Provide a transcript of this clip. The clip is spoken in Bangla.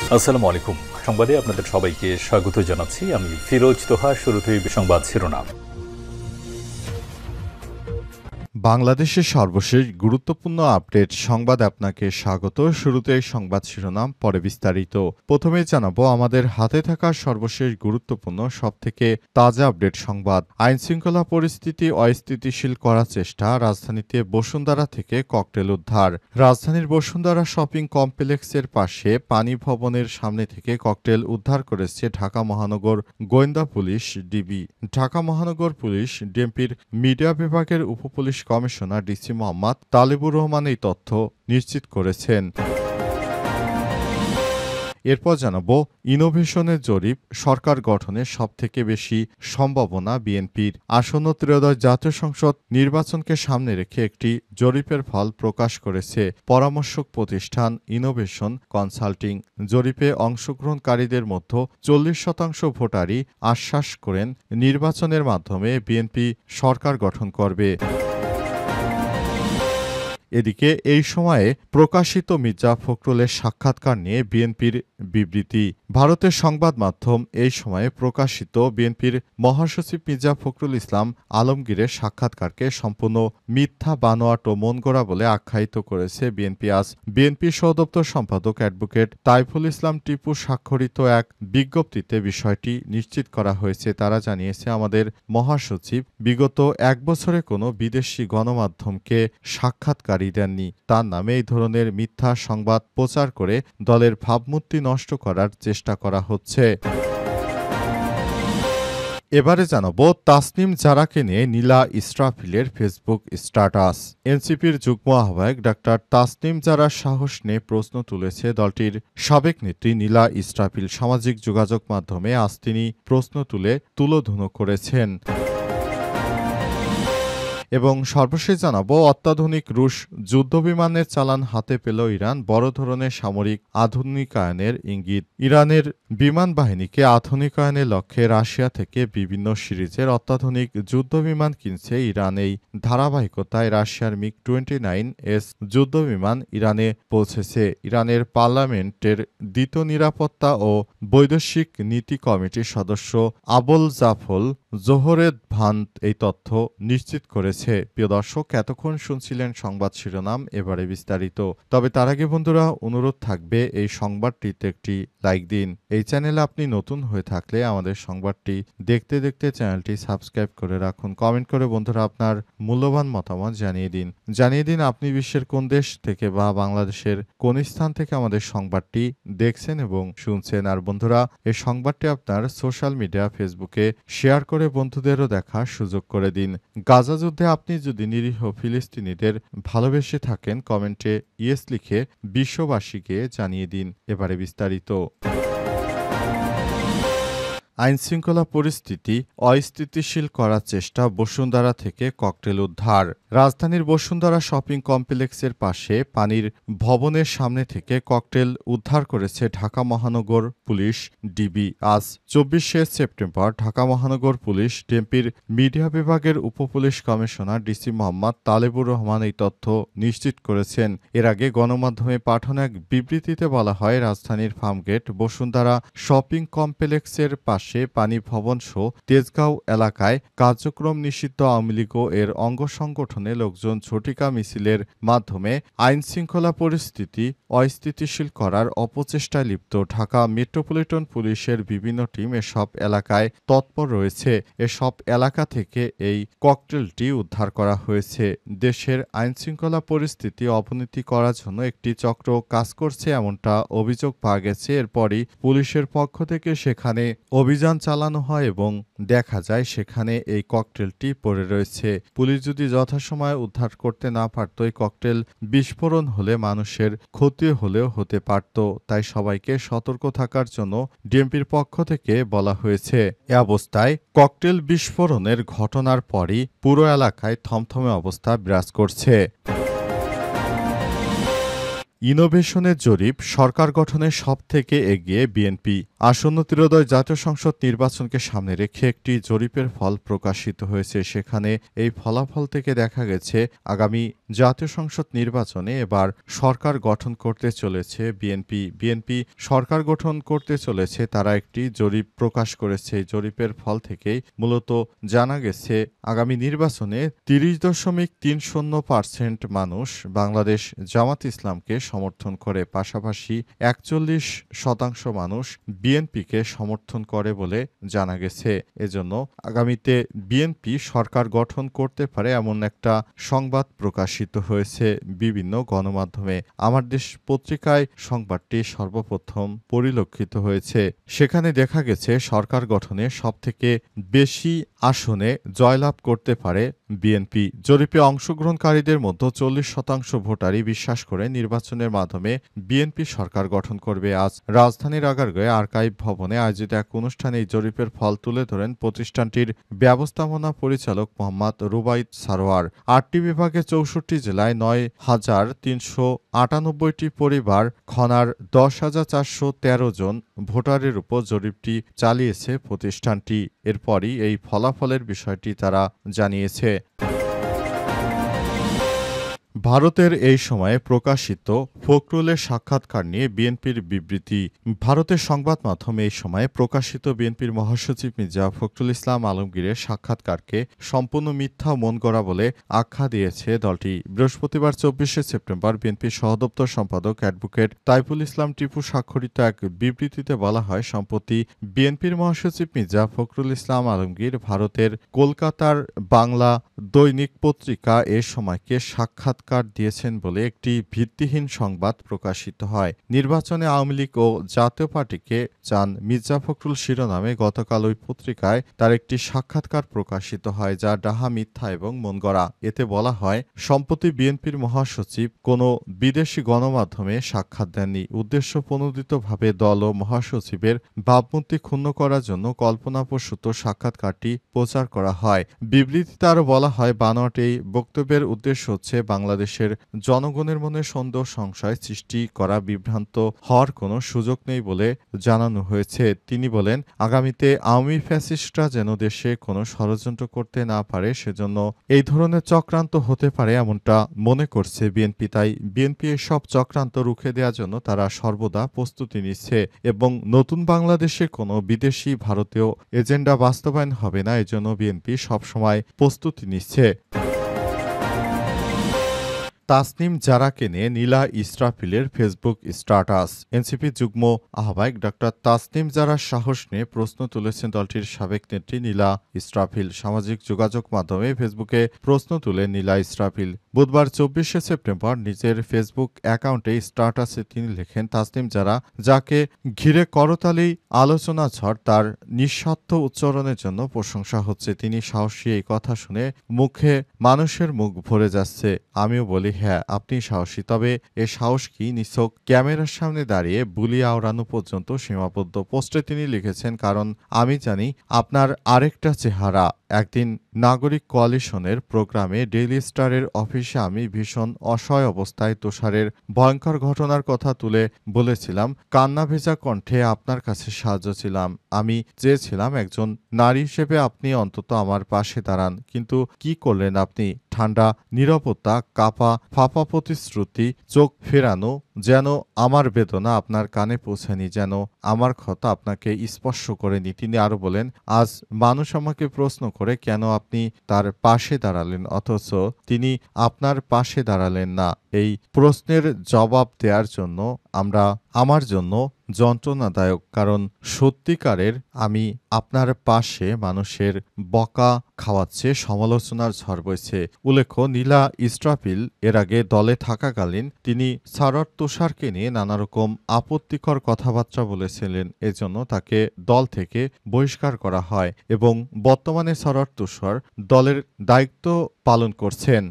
আসসালামু আলাইকুম। সংবাদে আপনাদের সবাইকে স্বাগত জানাচ্ছি। আমি ফিরোজ তোহা। শুরুতেই সংবাদ শিরোনাম। বাংলাদেশের সর্বশেষ গুরুত্বপূর্ণ আপডেট সংবাদ আপনাকে স্বাগত। শুরুতেই সংবাদ শিরোনাম, পরে বিস্তারিত। প্রথমে জানাবো আমাদের হাতে থাকা সর্বশেষ গুরুত্বপূর্ণ সবথেকে তাজা আপডেট সংবাদ। আইনশৃঙ্খলা পরিস্থিতি অস্থিতিশীল করার চেষ্টা, রাজধানীতে বসুন্ধরা থেকে ককটেল উদ্ধার। রাজধানীর বসুন্ধরা শপিং কমপ্লেক্সের পাশে পানি ভবনের সামনে থেকে ককটেল উদ্ধার করেছে ঢাকা মহানগর গোয়েন্দা পুলিশ ডিবি। ঢাকা মহানগর পুলিশ ডিএমপির মিডিয়া বিভাগের উপপুলিশ কমিশনার ডিসি মোহাম্মদ তালেবুর রহমান এই তথ্য নিশ্চিত করেছেন। এরপর জানাবো ইনোভেশনের জরিপ, সরকার গঠনের সবথেকে বেশি সম্ভাবনা বিএনপির। আসন্ন ত্রয়োদশ জাতীয় সংসদ নির্বাচনকে সামনে রেখে একটি জরিপের ফল প্রকাশ করেছে পরামর্শক প্রতিষ্ঠান ইনোভেশন কনসাল্টিং। জরিপে অংশগ্রহণকারীদের মধ্যে 40% ভোটারই আশ্বাস করেন নির্বাচনের মাধ্যমে বিএনপি সরকার গঠন করবে। এদিকে এই সময়ে প্রকাশিত মির্জা ফখরুলের সাক্ষাৎকার নিয়ে বিএনপির বিবৃতি। ভারতের সংবাদ মাধ্যম এই সময়ে প্রকাশিত বিএনপির মহাসচিব মির্জা ফখরুল ইসলাম আলমগীরের সাক্ষাৎকারকে সম্পূর্ণ মিথ্যা, বানোয়াট ও মনগড়া বলে আখ্যায়িত করেছে বিএনপি। আজ বিএনপি সহদপ্তর সম্পাদক অ্যাডভোকেট তাইফুল ইসলাম টিপু স্বাক্ষরিত এক বিজ্ঞপ্তিতে বিষয়টি নিশ্চিত করা হয়েছে। তারা জানিয়েছে, আমাদের মহাসচিব বিগত এক বছরে কোনো বিদেশি গণমাধ্যমকে সাক্ষাৎকার দেননি। তার নামে এই ধরনের মিথ্যা সংবাদ প্রচার করে দলের ভাবমূর্তি নষ্ট করার চেষ্টা করা হচ্ছে। এবারে জানাবো তাসনিম জারাকে নিয়ে নীলা ইসরাফিলের ফেসবুক স্ট্যাটাস। এনসিপির যুগ্ম আহ্বায়ক ডাক্তার তাসনিম জারার সাহস নিয়ে প্রশ্ন তুলেছে দলটির সাবেক নেত্রী নীলা ইসরাফিল। সামাজিক যোগাযোগ মাধ্যমে আজ তিনি প্রশ্ন তুলোধুনো করেছেন। এবং সর্বশেষ জানাবো অত্যাধুনিক রুশ যুদ্ধবিমানের চালান হাতে পেল ইরান, বড় ধরনের সামরিক আধুনিকায়নের ইঙ্গিত। ইরানের বিমান বাহিনীকে আধুনিকায়নের লক্ষ্যে রাশিয়া থেকে বিভিন্ন সিরিজের অত্যাধুনিক যুদ্ধবিমান কিনছে ইরান। এই ধারাবাহিকতায় রাশিয়ার মিগ-29S যুদ্ধবিমান ইরানে পৌঁছেছে। ইরানের পার্লামেন্টের দ্বিতীয় নিরাপত্তা ও বৈদেশিক নীতি কমিটির সদস্য আবুল জাফল জোহরেদ ভান্ত এই তথ্য নিশ্চিত করেছে। প্রিয় দর্শক, এতক্ষণ শুনছিলেন সংবাদ শিরোনাম, এবারে বিস্তারিত। তবে তার আগে বন্ধুরা, অনুরোধ থাকবে এই সংবাদটিতে একটি লাইক দিন। এই চ্যানেলে আপনি নতুন হয়ে থাকলে আমাদের সংবাদটি দেখতে দেখতে চ্যানেলটি সাবস্ক্রাইব করে রাখুন। কমেন্ট করে বন্ধুরা আপনার মূল্যবান মতামত জানিয়ে দিন আপনি বিশ্বের কোন দেশ থেকে বা বাংলাদেশের কোন স্থান থেকে আমাদের সংবাদটি দেখছেন এবং শুনছেন। আর বন্ধুরা, এই সংবাদটি আপনার সোশ্যাল মিডিয়া ফেসবুকে শেয়ার করে বন্ধুদেরও দেখার সুযোগ করে দিন। গাজা যুদ্ধে আপনি যদি নিরীহ ফিলিস্তিনিদের ভালোবেসে থাকেন, কমেন্টে ইয়েস লিখে বিশ্ববাসীকে জানিয়ে দিন। এবারে বিস্তারিত। আইনশৃঙ্খলা পরিস্থিতি অস্থিতিশীল করার চেষ্টা, বসুন্ধরা থেকে ককটেল উদ্ধার। রাজধানীর বসুন্ধরা শপিং কমপ্লেক্সের পাশে পানির ভবনের সামনে থেকে ককটেল উদ্ধার করেছে ঢাকা মহানগর পুলিশ ডিবি। আজ 24শে সেপ্টেম্বর ঢাকা মহানগর পুলিশ ডিএমপির মিডিয়া বিভাগের উপপুলিশ কমিশনার ডিসি মোহাম্মদ তালেবুর রহমান এই তথ্য নিশ্চিত করেছেন। এর আগে গণমাধ্যমে পাঠানো এক বিবৃতিতে বলা হয়, রাজধানীর ফার্মগেট বসুন্ধরা শপিং কমপ্লেক্সের পাশে পানি ভবন সহ তেজগাঁও এলাকায় কার্যক্রম নিষিদ্ধ আওয়ামী লীগ ও এর অঙ্গ সংগঠনে লোকজন ঝটিকা মিছিলের মাধ্যমে আইনশৃঙ্খলা পরিস্থিতি অস্থিতিশীল করার অপচেষ্টায় লিপ্ত। ঢাকা মেট্রোপলিটন পুলিশের বিভিন্ন টিম এসব এলাকায় তৎপর রয়েছে। এসব এলাকা থেকে এই ককটেলটি উদ্ধার করা হয়েছে। দেশের আইনশৃঙ্খলা পরিস্থিতি অবনতি করার জন্য একটি চক্র কাজ করছে এমনটা অভিযোগ পাওয়া গেছে। এরপরই পুলিশের পক্ষ থেকে সেখানে অভিযান চালানো হয় এবং দেখা যায় সেখানে এই ককটেলটি পড়ে রয়েছে। পুলিশ যদি যথাসময়ে উদ্ধার করতে না পারত, এই ককটেল বিস্ফোরণ হলে মানুষের ক্ষতি হলেও হতে পারত। তাই সবাইকে সতর্ক থাকার জন্য ডিএমপির পক্ষ থেকে বলা হয়েছে। এ অবস্থায় ককটেল বিস্ফোরণের ঘটনার পরই পুরো এলাকায় থমথমে অবস্থা বিরাজ করছে। ইনোভেশনের জরিপ, সরকার গঠনে সবথেকে এগিয়ে বিএনপি। আসন্ন ত্রয়োদশ জাতীয় সংসদ নির্বাচনকে সামনে রেখে একটি জরিপের ফল প্রকাশিত হয়েছে। সেখানে এই ফলাফল থেকে দেখা গেছে আগামী জাতীয় সংসদ নির্বাচনে এবার সরকার গঠন করতে চলেছে বিএনপি সরকার গঠন করতে চলেছে, তারা একটি জরিপ প্রকাশ করেছে। এই জরিপের ফল থেকেই মূলত জানা গেছে আগামী নির্বাচনে ৩০.৩০% মানুষ বাংলাদেশ জামাত ইসলামকে সমর্থন করে, পাশাপাশি ৪১% মানুষ বিএনপিকে সমর্থন করে বলে জানা গেছে। এজন্য আগামীতে বিএনপি সরকার গঠন করতে পারে এমন একটা সংবাদ প্রকাশিত হয়েছে বিভিন্ন গণমাধ্যমে। আমার দেশ পত্রিকায় সংবাদটি সর্বপ্রথম পরিলক্ষিত হয়েছে। সেখানে দেখা গেছে সরকার গঠনে সবথেকে বেশি আসনে জয়লাভ করতে পারে বিএনপি। জরিপে অংশগ্রহণকারীদের মধ্যে 40% ভোটারই বিশ্বাস করে নির্বাচনের মাধ্যমে বিএনপি সরকার গঠন করবে। আজ রাজধানীর আগারগাঁওয়ে আর্কাইভ ভবনে আয়োজিত এক অনুষ্ঠানে এই জরিপের ফল তুলে ধরেন প্রতিষ্ঠানটির ব্যবস্থাপনা পরিচালক মোহাম্মদ রুবাইদ সারোয়ার। ৮টি বিভাগে ৬৪ জেলায় ৯,৩৯৮টি পরিবার খনার ১০,৪১৩ জন ভোটারের উপর জরিপটি চালিয়েছে প্রতিষ্ঠানটি। এরপরই এই ফলাফলের বিষয়টি তারা জানিয়েছে। ভারতের এই সময়ে প্রকাশিত ফখরুলের সাক্ষাৎকার নিয়ে বিএনপির বিবৃতি। ভারতের সংবাদ মাধ্যমে এই সময়ে প্রকাশিত বিএনপির মহাসচিব মির্জা ফখরুল ইসলাম আলমগীরের সাক্ষাৎকারকে সম্পূর্ণ মিথ্যা ও মনগড়া বলে আখ্যা দিয়েছে দলটি। বৃহস্পতিবার ২৪শে সেপ্টেম্বর বিএনপির সহদপ্তর সম্পাদক অ্যাডভোকেট তাইফুল ইসলাম টিপু স্বাক্ষরিত এক বিবৃতিতে বলা হয়, সম্প্রতি বিএনপির মহাসচিব মির্জা ফখরুল ইসলাম আলমগীর ভারতের কলকাতার বাংলা দৈনিক পত্রিকা এ সময়কে সাক্ষাৎকার দিয়েছেন বলে একটি ভিত্তিহীন সংবাদ প্রকাশিত হয়। নির্বাচনে আওয়ামী লীগ ও জাতীয় পার্টিকে চান মির্জা ফখরুল শিরোনামে গতকাল ওই পত্রিকায় তার একটি সাক্ষাৎকার প্রকাশিত হয়, যা ডাহা, মিথ্যা এবং মনগড়া। এতে বলা হয়, সম্প্রতি বিএনপির মহাসচিব কোনো বিদেশি গণমাধ্যমে সাক্ষাৎ দেননি। উদ্দেশ্যপ্রণোদিতভাবে দল ও মহাসচিবের ভাবমূর্তি ক্ষুণ্ণ করার জন্য কল্পনাপ্রসূত সাক্ষাৎকারটি প্রচার করা হয়। বিবৃতিতে আরও বলা হয়, বানোয়াট এই বক্তব্যের উদ্দেশ্য হচ্ছে বাংলাদেশের জনগণের মনে সন্দেহ সংশয় সৃষ্টি করা, বিভ্রান্ত হওয়ার কোনো সুযোগ নেই বলে জানানো হয়েছে। তিনি বলেন, আগামীতে আওয়ামী ফ্যাসিস্টরা যেন দেশে কোনো ষড়যন্ত্র করতে না পারে, সেজন্য এই ধরনের চক্রান্ত হতে পারে এমনটা মনে করছে বিএনপি। তাই বিএনপি এসব চক্রান্ত রুখে দেওয়ার জন্য তারা সর্বদা প্রস্তুতি নিচ্ছে এবং নতুন বাংলাদেশে কোনো বিদেশি ভারতীয় এজেন্ডা বাস্তবায়ন হবে না, এজন্য বিএনপি সবসময় প্রস্তুতি নিচ্ছে। তাসনিম জারাকে নিয়ে নীলা ইসরাফিলের ফেসবুক স্ট্যাটাস। এনসিপি যুগ্ম আহ্বায়ক ডক্টর তাসনিম জারার সাহস নিয়ে প্রশ্ন তুলেছেন দলটির সাবেক নেত্রী নীলা ইসরাফিল। সামাজিক যোগাযোগ মাধ্যমে ফেসবুকে প্রশ্ন তুলে নীলা ইসরাফিল বুধবার ২৪শে সেপ্টেম্বর নিজের ফেসবুক অ্যাকাউন্টে স্ট্যাটাসে তিনি লেখেন, তাসনিম জারা যাকে ঘিরে করতালি আলোচনা ঝড়, তার নিঃস্বার্থ উচ্চারণের জন্য প্রশংসা হচ্ছে। তিনি সাহসী, এই কথা শুনে মুখে মানুষের মুখ ভরে যাচ্ছে। আমিও বলি, হ্যাঁ, আপনি সাহসী, তবে এ সাহস কি নিছক ক্যামেরার সামনে দাঁড়িয়ে বুলি আওড়ানো পর্যন্ত সীমাবদ্ধ? পোস্টে তিনি লিখেছেন, কারণ আমি জানি আপনার আরেকটা চেহারা। একদিন নাগরিক কোয়ালিশনের প্রোগ্রামে ডেইলি স্টারের অফিসে আমি ভীষণ অসহায় অবস্থায় তুষারের ভয়ঙ্কর ঘটনার কথা তুলে বলেছিলাম। কান্না ভেজা কণ্ঠে আপনার কাছে সাহায্য ছিলাম। আমি চেয়েছিলাম একজন নারী হিসেবে আপনি অন্তত আমার পাশে দাঁড়ান, কিন্তু কি করলেন আপনি? ঠান্ডা নীরবতা, ফাঁপা প্রতিশ্রুতি, চোখ ফেরানো, যেন আমার বেদনা আপনার কানে পৌঁছায়নি, যেন আমার ক্ষত আপনাকে স্পর্শ করেনি। তিনি আরো বলেন, আজ মানুষ আমাকে প্রশ্ন করে কেন আপনি তার পাশে দাঁড়ালেন, অথচ তিনি আপনার পাশে দাঁড়ালেন না। এই প্রশ্নের জবাব দেওয়ার জন্য আমার জন্য যন্ত্রণাদায়ক, কারণ সত্যিকারের আমি আপনার পাশে মানুষের বকা খাওয়াচ্ছে, সমালোচনার ঝড় বইছে। উল্লেখ্য, নীলা ইসরাফিল এর আগে দলে থাকাকালীন তিনি সারোয়ার তুষারকে নিয়ে নানারকম আপত্তিকর কথাবার্তা বলেছিলেন। এজন্য তাকে দল থেকে বহিষ্কার করা হয় এবং বর্তমানে সারোয়ার তুষার দলের দায়িত্ব পালন করছেন।